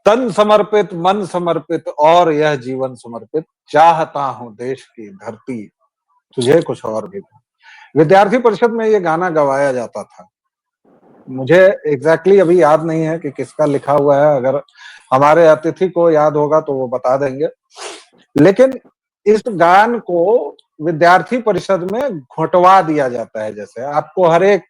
तन समर्पित, मन समर्पित और यह जीवन समर्पित, चाहता हूं देश की धरती तुझे कुछ और भी। विद्यार्थी परिषद में ये गाना गवाया जाता था। मुझे एग्जैक्टली अभी याद नहीं है कि किसका लिखा हुआ है, अगर हमारे अतिथि को याद होगा तो वो बता देंगे। लेकिन इस गान को विद्यार्थी परिषद में घुटवा दिया जाता है। जैसे आपको हर एक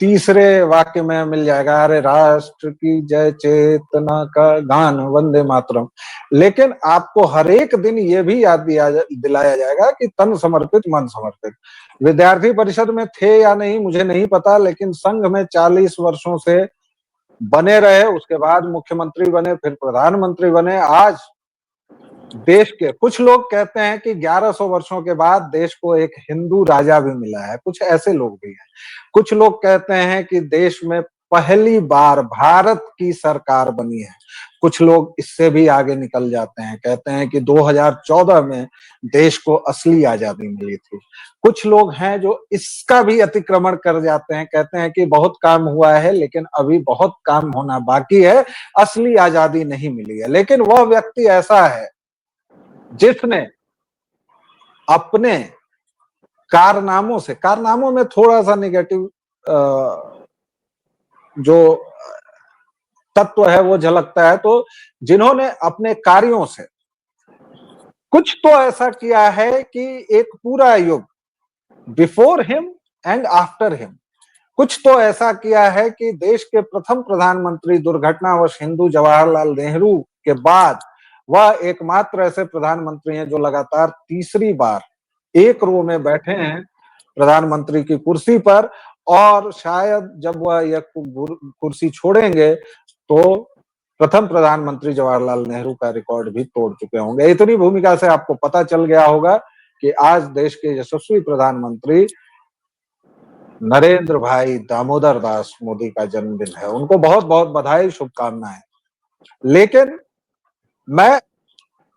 तीसरे वाक्य में मिल जाएगा, अरे राष्ट्र की जय चेतना का गान वंदे मातरम। लेकिन आपको हर एक दिन ये भी याद दिलाया जाएगा कि तन समर्पित मन समर्पित। विद्यार्थी परिषद में थे या नहीं मुझे नहीं पता, लेकिन संघ में 40 वर्षों से बने रहे, उसके बाद मुख्यमंत्री बने, फिर प्रधानमंत्री बने। आज देश के कुछ लोग कहते हैं कि 1100 वर्षों के बाद देश को एक हिंदू राजा भी मिला है, कुछ ऐसे लोग भी हैं। कुछ लोग कहते हैं कि देश में पहली बार भारत की सरकार बनी है। कुछ लोग इससे भी आगे निकल जाते हैं, कहते हैं कि 2014 में देश को असली आजादी मिली थी। कुछ लोग हैं जो इसका भी अतिक्रमण कर जाते हैं, कहते हैं कि बहुत काम हुआ है लेकिन अभी बहुत काम होना बाकी है, असली आजादी नहीं मिली है। लेकिन वह व्यक्ति ऐसा है जिसने अपने कारनामों से, कारनामों में थोड़ा सा निगेटिव जो तत्व है वो झलकता है, तो जिन्होंने अपने कार्यों से कुछ तो ऐसा किया है कि एक पूरा युग, before him and after him, कुछ तो ऐसा किया है कि देश के प्रथम प्रधानमंत्री दुर्घटनावश हिंदू जवाहरलाल नेहरू के बाद वह एकमात्र ऐसे प्रधानमंत्री हैं जो लगातार तीसरी बार एक रो में बैठे हैं प्रधानमंत्री की कुर्सी पर। और शायद जब वह यह कुर्सी छोड़ेंगे तो प्रथम प्रधानमंत्री जवाहरलाल नेहरू का रिकॉर्ड भी तोड़ चुके होंगे। इतनी भूमिका से आपको पता चल गया होगा कि आज देश के यशस्वी प्रधानमंत्री नरेंद्र भाई दामोदर दास मोदी का जन्मदिन है। उनको बहुत बहुत बधाई, शुभकामनाएं। लेकिन मैं,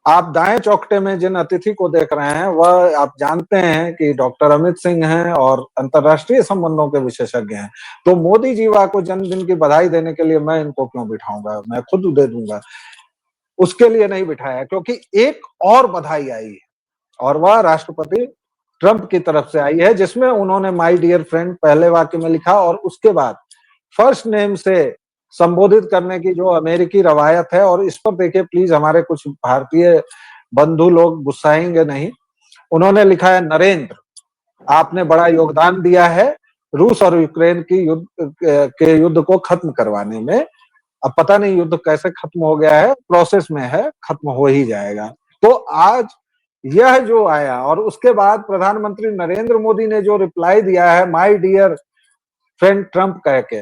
आप दाएं चौकटे में जिन अतिथि को देख रहे हैं वह आप जानते हैं कि डॉक्टर अमित सिंह हैं और अंतर्राष्ट्रीय संबंधों के विशेषज्ञ हैं। तो मोदी जी को जन्मदिन की बधाई देने के लिए मैं इनको क्यों बिठाऊंगा, मैं खुद दे दूंगा। उसके लिए नहीं बिठाया, क्योंकि एक और बधाई आई है और वह राष्ट्रपति ट्रंप की तरफ से आई है, जिसमें उन्होंने माय डियर फ्रेंड पहले वाक्य में लिखा और उसके बाद फर्स्ट नेम से संबोधित करने की जो अमेरिकी रवायत है। और इस पर देखिए प्लीज, हमारे कुछ भारतीय बंधु लोग गुस्साएंगे नहीं। उन्होंने लिखा है, नरेंद्र आपने बड़ा योगदान दिया है रूस और यूक्रेन की युद्ध को खत्म करवाने में। अब पता नहीं युद्ध कैसे खत्म हो गया है, प्रोसेस में है, खत्म हो ही जाएगा। तो आज यह जो आया और उसके बाद प्रधानमंत्री नरेंद्र मोदी ने जो रिप्लाई दिया है माय डियर फ्रेंड ट्रंप कह के,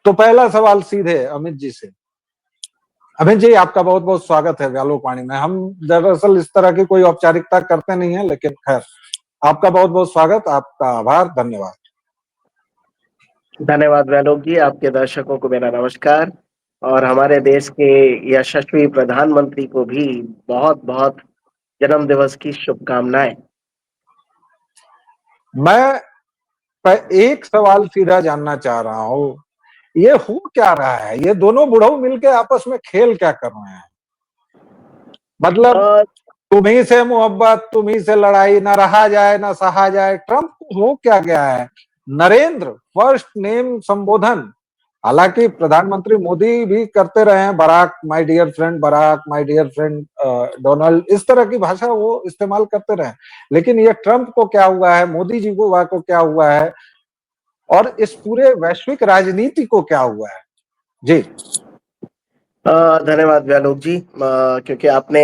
तो पहला सवाल सीधे अमित जी से। अमित जी, आपका बहुत बहुत स्वागत है व्यालोकवाणी में। हम दरअसल इस तरह की कोई औपचारिकता करते नहीं है, लेकिन खैर आपका बहुत बहुत स्वागत, आपका आभार, धन्यवाद। धन्यवाद व्यालोक जी, आपके दर्शकों को मेरा नमस्कार और हमारे देश के यशस्वी प्रधानमंत्री को भी बहुत बहुत जन्म दिवस की शुभकामनाएं। मैं एक सवाल सीधा जानना चाह रहा हूँ, ये हो क्या रहा है? ये दोनों बुढ़ऊ मिलके आपस में खेल क्या कर रहे हैं? मतलब तुम्ही से मोहब्बत, तुम्ही से लड़ाई, ना रहा जाए ना सहा जाए। ट्रंप को हो क्या गया है? नरेंद्र फर्स्ट नेम संबोधन, हालांकि प्रधानमंत्री मोदी भी करते रहे हैं, Barack my dear friend, Barack my dear friend Donald, इस तरह की भाषा वो इस्तेमाल करते रहे। लेकिन ये ट्रंप को क्या हुआ है, मोदी जी को क्या हुआ है, और इस पूरे वैश्विक राजनीति को क्या हुआ है? जी धन्यवाद व्यालोक जी, क्योंकि आपने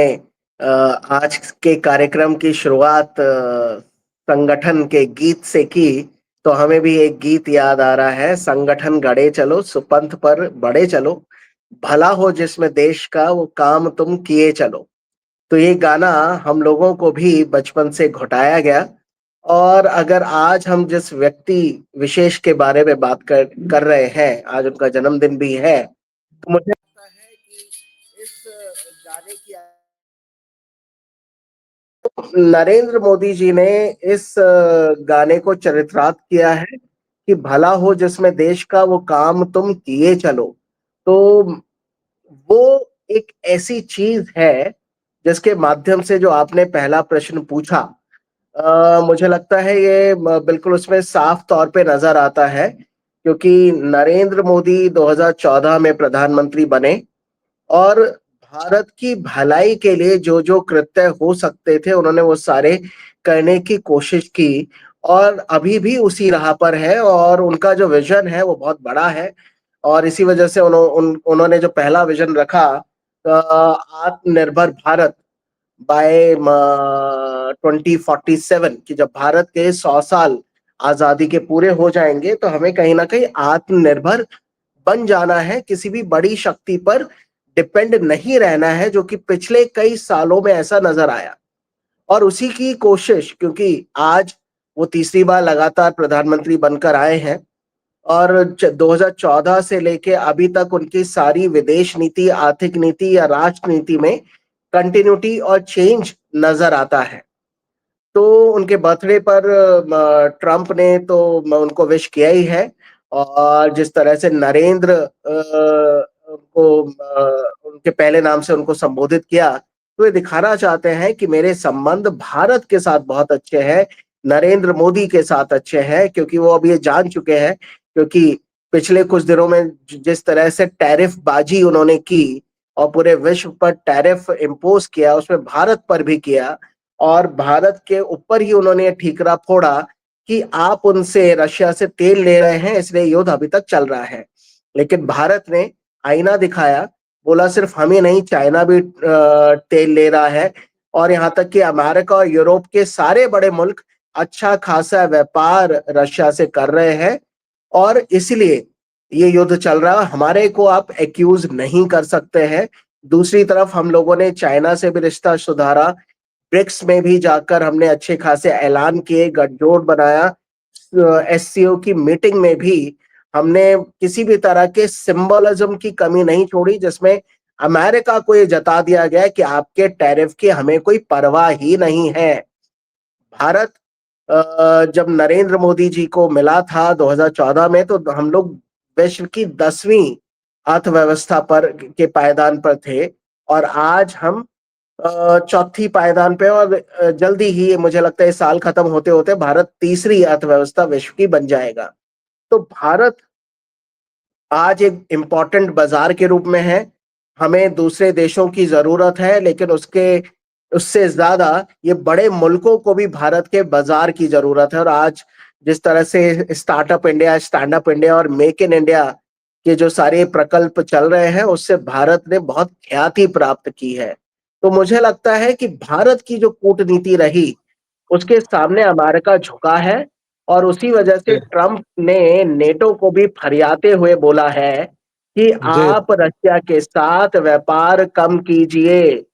आज के कार्यक्रम की शुरुआत संगठन के गीत से की, तो हमें भी एक गीत याद आ रहा है, संगठन गढ़े चलो सुपंथ पर बढ़े चलो, भला हो जिसमें देश का वो काम तुम किए चलो। तो ये गाना हम लोगों को भी बचपन से घुटाया गया। और अगर आज हम जिस व्यक्ति विशेष के बारे में बात कर रहे हैं, आज उनका जन्मदिन भी है, तो मुझे लगता है कि इस गाने की नरेंद्र मोदी जी ने इस गाने को चरितार्थ किया है कि भला हो जिसमें देश का वो काम तुम किए चलो। तो वो एक ऐसी चीज है जिसके माध्यम से जो आपने पहला प्रश्न पूछा, मुझे लगता है ये बिल्कुल उसमें साफ तौर पे नजर आता है, क्योंकि नरेंद्र मोदी 2014 में प्रधानमंत्री बने और भारत की भलाई के लिए जो कृत्य हो सकते थे उन्होंने वो सारे करने की कोशिश की और अभी भी उसी राह पर है और उनका जो विजन है वो बहुत बड़ा है। और इसी वजह से उन्होंने जो पहला विजन रखा, आत्मनिर्भर भारत बाय 2047, कि जब भारत के 100 साल आजादी के पूरे हो जाएंगे तो हमें कहीं ना कहीं आत्मनिर्भर बन जाना है, किसी भी बड़ी शक्ति पर डिपेंड नहीं रहना है, जो कि पिछले कई सालों में ऐसा नजर आया। और उसी की कोशिश, क्योंकि आज वो तीसरी बार लगातार प्रधानमंत्री बनकर आए हैं और 2014 से लेके अभी तक उनकी सारी विदेश नीति, आर्थिक नीति या राष्ट्र नीति में कंटिन्यूटी और चेंज नजर आता है। तो उनके बर्थडे पर ट्रंप ने तो उनको विश किया ही है और जिस तरह से नरेंद्र को उनके पहले नाम से उनको संबोधित किया, तो ये दिखाना चाहते हैं कि मेरे संबंध भारत के साथ बहुत अच्छे हैं, नरेंद्र मोदी के साथ अच्छे हैं, क्योंकि वो अब ये जान चुके हैं, क्योंकि पिछले कुछ दिनों में जिस तरह से टैरिफ बाजी उन्होंने की और पूरे विश्व पर टैरिफ इम्पोज किया, उसमें भारत पर भी किया और भारत के ऊपर ही उन्होंने ठीकरा फोड़ा कि आप उनसे रशिया से तेल ले रहे हैं, इसलिए युद्ध अभी तक चल रहा है। लेकिन भारत ने आईना दिखाया, बोला सिर्फ हम ही नहीं, चाइना भी तेल ले रहा है और यहाँ तक कि अमेरिका और यूरोप के सारे बड़े मुल्क अच्छा खासा व्यापार रशिया से कर रहे हैं और इसलिए ये युद्ध चल रहा है। हमारे को आप एक्यूज नहीं कर सकते हैं। दूसरी तरफ हम लोगों ने चाइना से भी रिश्ता सुधारा, ब्रिक्स में भी जाकर हमने अच्छे खासे ऐलान किए, गठजोड़ बनाया, एससीओ की मीटिंग में भी हमने किसी भी तरह के सिंबलिज्म की कमी नहीं छोड़ी, जिसमें अमेरिका को ये जता दिया गया कि आपके टैरिफ की हमें कोई परवाह ही नहीं है। भारत जब नरेंद्र मोदी जी को मिला था 2014 में, तो हम लोग विश्व की 10वीं अर्थव्यवस्था पर के पायदान पर थे और आज हम चौथी पायदान पे और जल्दी ही मुझे लगता है साल खत्म होते होते भारत तीसरी अर्थव्यवस्था विश्व की बन जाएगा। तो भारत आज एक इम्पोर्टेंट बाजार के रूप में है। हमें दूसरे देशों की जरूरत है, लेकिन उससे ज्यादा ये बड़े मुल्कों को भी भारत के बाजार की जरूरत है। और आज जिस तरह से startup India, stand up India और मेक इन इंडिया के जो सारे प्रकल्प चल रहे हैं, उससे भारत ने बहुत ख्याति प्राप्त की है। तो मुझे लगता है कि भारत की जो कूटनीति रही, उसके सामने अमेरिका झुका है और उसी वजह से जी ट्रंप ने नेटो को भी फरियाते हुए बोला है कि जी आप रशिया के साथ व्यापार कम कीजिए,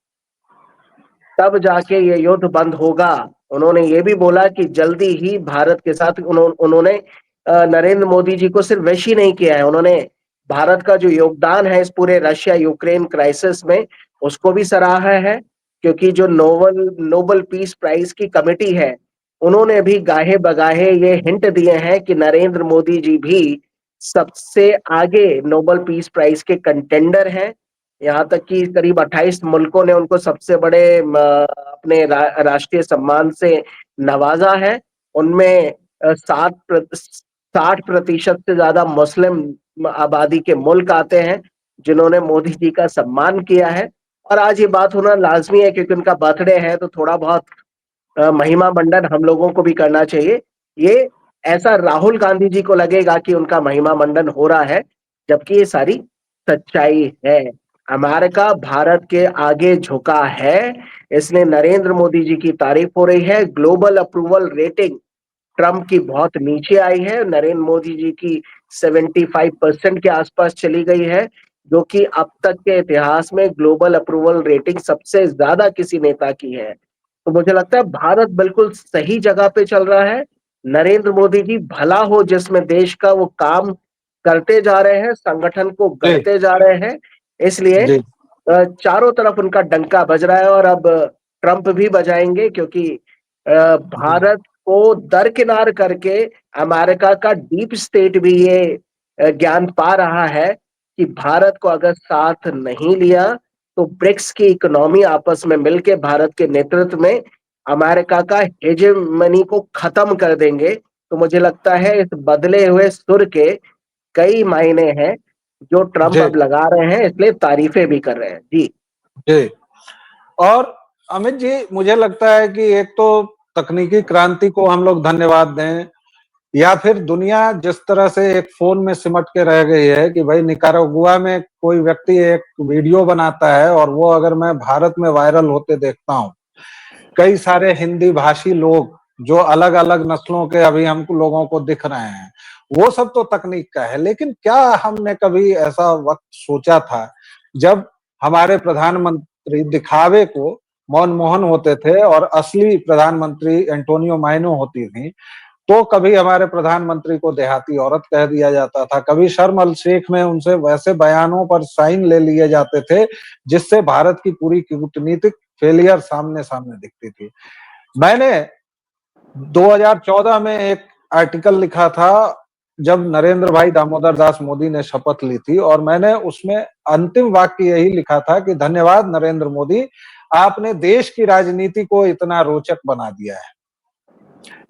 तब जाके ये युद्ध बंद होगा। उन्होंने ये भी बोला कि जल्दी ही भारत के साथ उन्होंने नरेंद्र मोदी जी को सिर्फ विश ही नहीं किया है, उन्होंने भारत का जो योगदान है इस पूरे रशिया यूक्रेन क्राइसिस में उसको भी सराहा है, क्योंकि जो नोबल नोबल पीस प्राइज की कमेटी है, उन्होंने भी गाहे बगाहे ये हिंट दिए हैं कि नरेंद्र मोदी जी भी सबसे आगे नोबल पीस प्राइज के कंटेंडर हैं। यहाँ तक कि करीब 28 मुल्कों ने उनको सबसे बड़े अपने राष्ट्रीय सम्मान से नवाजा है। उनमें 60% से ज्यादा मुस्लिम आबादी के मुल्क आते हैं जिन्होंने मोदी जी का सम्मान किया है। और आज ये बात होना लाजमी है, क्योंकि उनका बर्थडे है, तो थोड़ा बहुत महिमा मंडन हम लोगों को भी करना चाहिए। ये ऐसा राहुल गांधी जी को लगेगा कि उनका महिमा मंडन हो रहा है, जबकि ये सारी सच्चाई है। अमेरिका भारत के आगे झुका है, इसलिए नरेंद्र मोदी जी की तारीफ हो रही है। ग्लोबल अप्रूवल रेटिंग ट्रंप की बहुत नीचे आई है, नरेंद्र मोदी जी की 75% के आसपास चली गई है, जो कि अब तक के इतिहास में ग्लोबल अप्रूवल रेटिंग सबसे ज्यादा किसी नेता की है। तो मुझे लगता है भारत बिल्कुल सही जगह पे चल रहा है। नरेंद्र मोदी जी भला हो जिसमें देश का वो काम करते जा रहे हैं, संगठन को जी गढ़ते जा रहे हैं, इसलिए जी चारों तरफ उनका डंका बज रहा है और अब ट्रंप भी बजाएंगे, क्योंकि जी भारत को दरकिनार करके अमेरिका का डीप स्टेट भी ये ज्ञान पा रहा है कि भारत को अगर साथ नहीं लिया तो ब्रिक्स की इकोनॉमी आपस में मिलकर भारत के नेतृत्व में अमेरिका का हेजेमनी को खत्म कर देंगे। तो मुझे लगता है इस बदले हुए सुर के कई मायने हैं जो ट्रंप जी अब लगा रहे हैं, इसलिए तारीफें भी कर रहे हैं। जी जी। और अमित जी, मुझे लगता है कि एक तो तकनीकी क्रांति को हम लोग धन्यवाद दें, या फिर दुनिया जिस तरह से एक फोन में सिमट के रह गई है कि भाई निकारागुआ में कोई व्यक्ति एक वीडियो बनाता है और वो अगर मैं भारत में वायरल होते देखता हूँ, कई सारे हिंदी भाषी लोग जो अलग अलग नस्लों के अभी हम लोगों को दिख रहे हैं, वो सब तो तकनीक का है। लेकिन क्या हमने कभी ऐसा वक्त सोचा था जब हमारे प्रधानमंत्री दिखावे को मनमोहन होते थे और असली प्रधानमंत्री एंटोनियो मायनो होती थी? तो कभी हमारे प्रधानमंत्री को देहाती औरत कह दिया जाता था, कभी शर्म अल शेख में उनसे वैसे बयानों पर साइन ले लिए जाते थे जिससे भारत की पूरी कूटनीतिक फेलियर सामने सामने दिखती थी। मैंने 2014 में एक आर्टिकल लिखा था जब नरेंद्र भाई दामोदर दास मोदी ने शपथ ली थी, और मैंने उसमें अंतिम वाक्य यही लिखा था कि धन्यवाद नरेंद्र मोदी, आपने देश की राजनीति को इतना रोचक बना दिया है।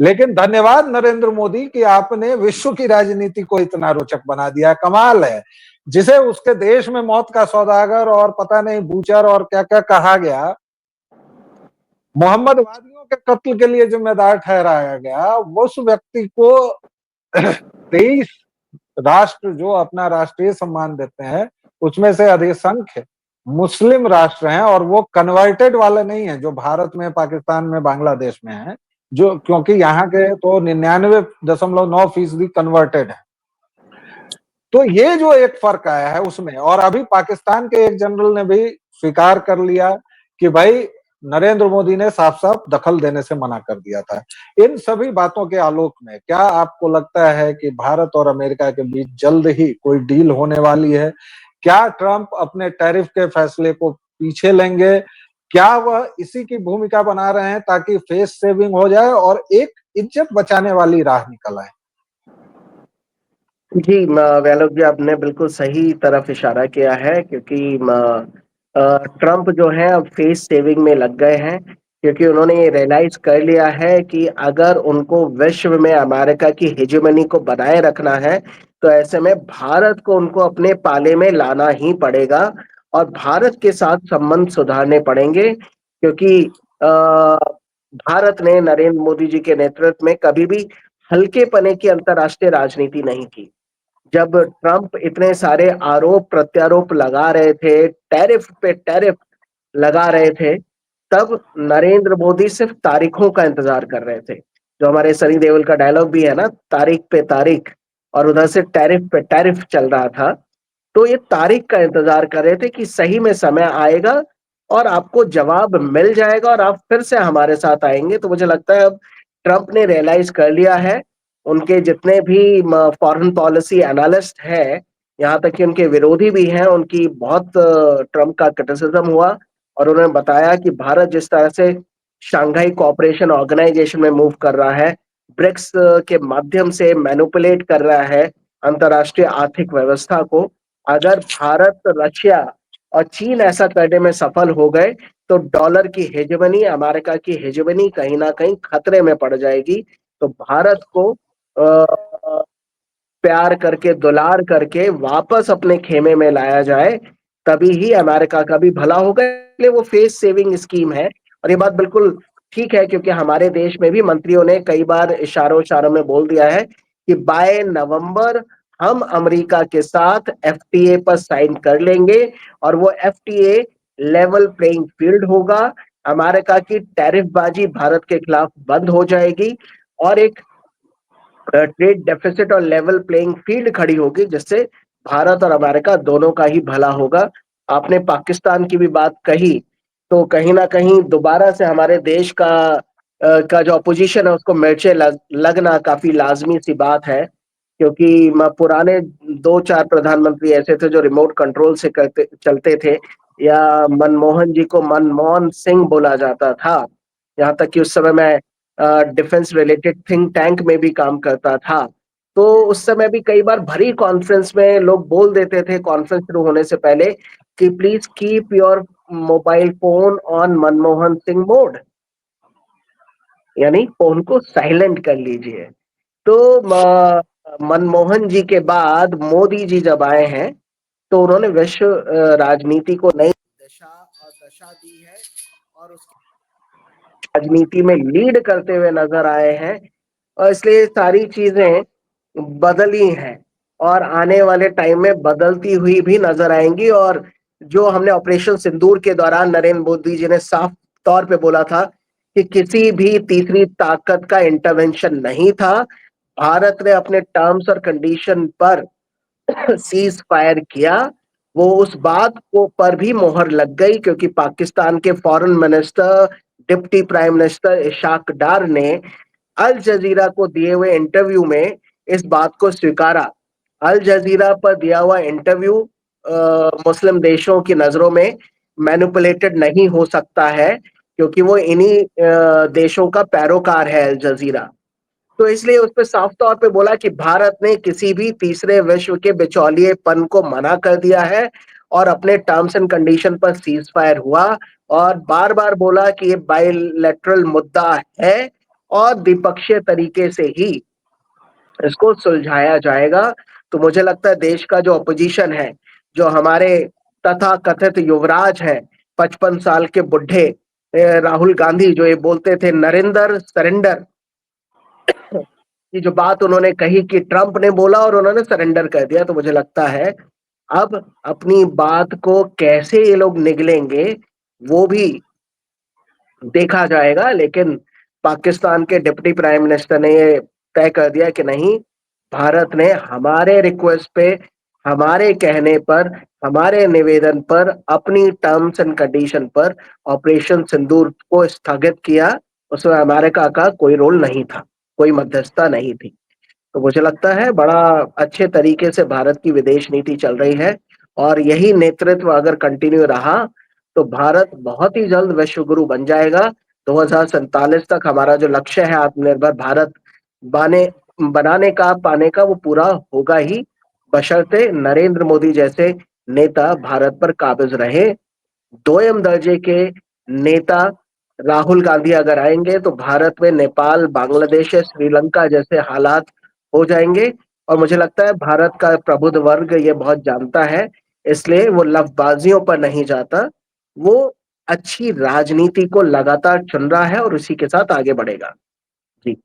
लेकिन धन्यवाद नरेंद्र मोदी कि आपने विश्व की राजनीति को इतना रोचक बना दिया। कमाल है, जिसे उसके देश में मौत का सौदागर और पता नहीं बूचर और क्या क्या कहा गया, मोहम्मदवादियों के कत्ल के लिए जिम्मेदार ठहराया गया, उस व्यक्ति को 23 राष्ट्र जो अपना राष्ट्रीय सम्मान देते हैं, उसमें से अधिसंख्य मुस्लिम राष्ट्र हैं, और वो कन्वर्टेड वाले नहीं है जो भारत में, पाकिस्तान में, बांग्लादेश में है, जो क्योंकि यहाँ के तो 99.9% कन्वर्टेड है। तो ये जो एक फर्क आया है उसमें, और अभी पाकिस्तान के एक जनरल ने भी स्वीकार कर लिया कि भाई नरेंद्र मोदी ने साफ साफ दखल देने से मना कर दिया था। इन सभी बातों के आलोक में क्या आपको लगता है कि भारत और अमेरिका के बीच जल्द ही कोई डील होने वाली है? क्या ट्रंप अपने टैरिफ के फैसले को पीछे लेंगे? क्या वह इसी की भूमिका बना रहे हैं ताकि फेस सेविंग हो जाए और एक इज्जत बचाने वाली राह निकल आए? जी, वैलोक जी आपने बिल्कुल सही तरफ इशारा किया है क्योंकि ट्रंप जो है अब फेस सेविंग में लग गए हैं क्योंकि उन्होंने ये रियलाइज कर लिया है कि अगर उनको विश्व में अमेरिका की हेजेमनी को बनाए रखना है तो ऐसे में भारत को उनको अपने पाले में लाना ही पड़ेगा और भारत के साथ संबंध सुधारने पड़ेंगे क्योंकि भारत ने नरेंद्र मोदी जी के नेतृत्व में कभी भी हल्के पने की अंतर्राष्ट्रीय राजनीति नहीं की। जब ट्रंप इतने सारे आरोप प्रत्यारोप लगा रहे थे, टैरिफ पे टैरिफ लगा रहे थे, तब नरेंद्र मोदी सिर्फ तारीखों का इंतजार कर रहे थे। जो हमारे सनी देओल का डायलॉग भी है ना, तारीख पे तारीख, और उधर से टैरिफ पे टैरिफ चल रहा था। तो ये तारीख का इंतजार कर रहे थे कि सही में समय आएगा और आपको जवाब मिल जाएगा और आप फिर से हमारे साथ आएंगे। तो मुझे लगता है अब ट्रंप ने रियलाइज कर लिया है। उनके जितने भी फॉरेन पॉलिसी एनालिस्ट हैं, यहाँ तक कि उनके विरोधी भी हैं, उनकी बहुत ट्रंप का क्रिटिसिज्म हुआ और उन्होंने बताया कि भारत जिस तरह से शंघाई कोऑपरेशन ऑर्गेनाइजेशन में मूव कर रहा है, ब्रिक्स के माध्यम से मैनिपुलेट कर रहा है अंतरराष्ट्रीय आर्थिक व्यवस्था को, अगर भारत, रशिया और चीन ऐसा करने में सफल हो गए तो डॉलर की हेजेमनी, अमेरिका की हेजेमनी कहीं ना कहीं खतरे में पड़ जाएगी। तो भारत को प्यार करके, दुलार करके वापस अपने खेमे में लाया जाए, तभी ही अमेरिका का भी भला होगा। इसलिए वो फेस सेविंग स्कीम है और ये बात बिल्कुल ठीक है क्योंकि हमारे देश में भी मंत्रियों ने कई बार इशारों इशारों में बोल दिया है कि बाय नवंबर हम अमेरिका के साथ एफटीए पर साइन कर लेंगे और वो एफटीए लेवल प्लेइंग फील्ड होगा। अमेरिका की टैरिफबाजी भारत के खिलाफ बंद हो जाएगी और एक ट्रेड डेफिसिट और लेवल प्लेइंग फील्ड खड़ी होगी जिससे भारत और अमेरिका दोनों का ही भला होगा। आपने पाकिस्तान की भी बात कही तो कहीं ना कहीं दोबारा से हमारे देश का जो अपोजिशन है उसको मिर्चे लगना काफी लाजमी सी बात है क्योंकि पुराने दो चार प्रधानमंत्री ऐसे थे जो रिमोट कंट्रोल से करते चलते थे या मनमोहन जी को मनमोहन सिंह बोला जाता था। यहाँ तक कि उस समय मैं डिफेंस रिलेटेड थिंक टैंक में भी काम करता था। तो उस समय भी कई बार भरी कॉन्फ्रेंस में लोग बोल देते थे कॉन्फ्रेंस शुरू होने से पहले कि please keep your mobile phone on Manmohan Singh mode, यानी फोन को साइलेंट कर लीजिए। तो मनमोहन जी के बाद मोदी जी जब आए हैं तो उन्होंने विश्व राजनीति को नई दशा दी है और उसकी राजनीति में लीड करते हुए नजर आए हैं, और इसलिए सारी चीजें बदली हैं और आने वाले टाइम में बदलती हुई भी नजर आएंगी। और जो हमने ऑपरेशन सिंदूर के दौरान नरेंद्र मोदी जी ने साफ तौर पे बोला था कि किसी भी तीसरी ताकत का इंटरवेंशन नहीं था, भारत ने अपने टर्म्स और कंडीशन पर सीज फायर किया, वो उस बात को पर भी मोहर लग गई क्योंकि पाकिस्तान के foreign minister deputy prime minister Ishaq Dar ने अल जजीरा को दिए हुए इंटरव्यू में इस बात को स्वीकारा। अल जजीरा पर दिया हुआ इंटरव्यू मुस्लिम देशों की नजरों में मैनिपुलेटेड नहीं हो सकता है क्योंकि वो इन्हीं देशों का पैरोकार है अल जजीरा। तो इसलिए उस पर साफ तौर पे बोला कि भारत ने किसी भी तीसरे विश्व के बिचौलिएपन को मना कर दिया है और अपने टर्म्स एंड कंडीशन पर सीज फायर हुआ, और बार बार बोला कि ये बायलैटरल मुद्दा है और द्विपक्षीय तरीके से ही इसको सुलझाया जाएगा। तो मुझे लगता है देश का जो अपोजिशन है, जो हमारे तथा कथित युवराज हैं, 55 साल के बुढ़े राहुल गांधी, जो ये बोलते थे नरेंद्र सरेंडर, ये जो बात उन्होंने कही कि ट्रंप ने बोला और उन्होंने सरेंडर कर दिया, तो मुझे लगता है अब अपनी बात को कैसे ये लोग निगलेंगे वो भी देखा जाएगा। लेकिन पाकिस्तान के डिप्टी प्राइम मिनिस्टर ने ये तय कर दिया कि नहीं, भारत ने हमारे रिक्वेस्ट पे, हमारे कहने पर, हमारे निवेदन पर, अपनी टर्म्स एंड कंडीशन पर ऑपरेशन सिंदूर को स्थगित किया। उसमें अमेरिका का कोई रोल नहीं था, कोई मध्यस्थता नहीं थी। तो मुझे लगता है बड़ा अच्छे तरीके से भारत की विदेश नीति चल रही है, और यही नेतृत्व अगर कंटिन्यू रहा तो भारत बहुत ही जल्द विश्व गुरु बन जाएगा। 2047 तक हमारा जो लक्ष्य है आत्मनिर्भर भारत बाने बनाने का, पाने का, वो पूरा होगा ही, बशर्ते नरेंद्र मोदी जैसे नेता भारत पर काबिज रहे। दोयम दर्जे के नेता राहुल गांधी अगर आएंगे तो भारत में नेपाल, बांग्लादेश या श्रीलंका जैसे हालात हो जाएंगे। और मुझे लगता है भारत का प्रबुद्ध वर्ग ये बहुत जानता है, इसलिए वो लफबाजियों पर नहीं जाता, वो अच्छी राजनीति को लगातार चुन रहा है और उसी के साथ आगे बढ़ेगा। जी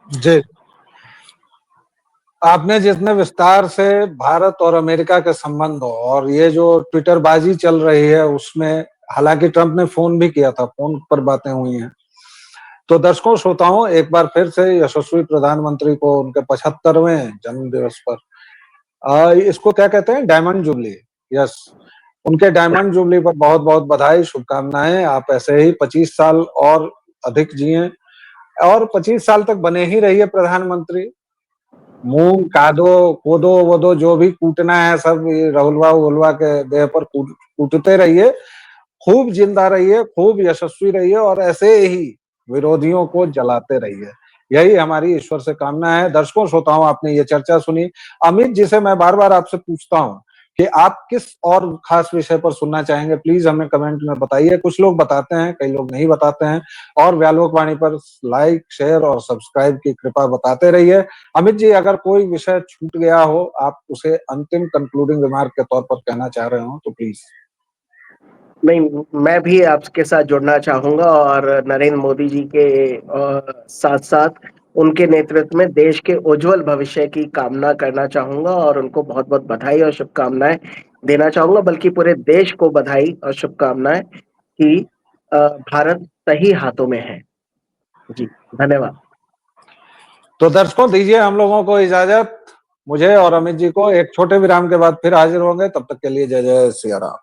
जी, आपने जितने विस्तार से भारत और अमेरिका के संबंध और ये जो ट्विटरबाजी चल रही है उसमें, हालांकि ट्रंप ने फोन भी किया था, फोन पर बातें हुई हैं, तो दर्शकों श्रोताओं एक बार फिर से यशस्वी प्रधानमंत्री को उनके 75वें जन्म दिवस पर इसको क्या कहते हैं, डायमंड जुबली, यस, उनके डायमंड जुबली पर बहुत बहुत बधाई, शुभकामनाएं। आप ऐसे ही 25 साल और अधिक जिए और 25 साल तक बने ही रहिए प्रधानमंत्री। मूंग कादो कोदो वोदो जो भी कूटना है सब राहुलवा उलवा के देह पर कूटते रहिए, खूब जिंदा रहिए, खूब यशस्वी रहिए और ऐसे ही विरोधियों को जलाते रहिए, यही हमारी ईश्वर से कामना है। दर्शकों श्रोताओं, आपने ये चर्चा सुनी। अमित जी से मैं बार बार आपसे पूछता हूँ कि आप किस और खास विषय पर सुनना चाहेंगे, प्लीज हमें कमेंट में बताइए। कुछ लोग बताते हैं, कई लोग नहीं बताते हैं, और व्यालोक वाणी पर लाइक, शेयर और सब्सक्राइब की कृपा बताते रहिए। अमित जी, अगर कोई विषय छूट गया हो, आप उसे अंतिम कंक्लूडिंग रिमार्क के तौर पर कहना चाह रहे हो तो प्लीज। नहीं, मैं भी आपके साथ जुड़ना चाहूंगा और नरेंद्र मोदी जी के साथ साथ उनके नेतृत्व में देश के उज्जवल भविष्य की कामना करना चाहूंगा और उनको बहुत बहुत बधाई और शुभकामनाएं देना चाहूंगा, बल्कि पूरे देश को बधाई और शुभकामनाएं कि भारत सही हाथों में है। जी, धन्यवाद। तो दर्शकों, दीजिए हम लोगों को इजाजत, मुझे और अमित जी को। एक छोटे विराम के बाद फिर हाजिर होंगे, तब तक के लिए जय जय सिया राम।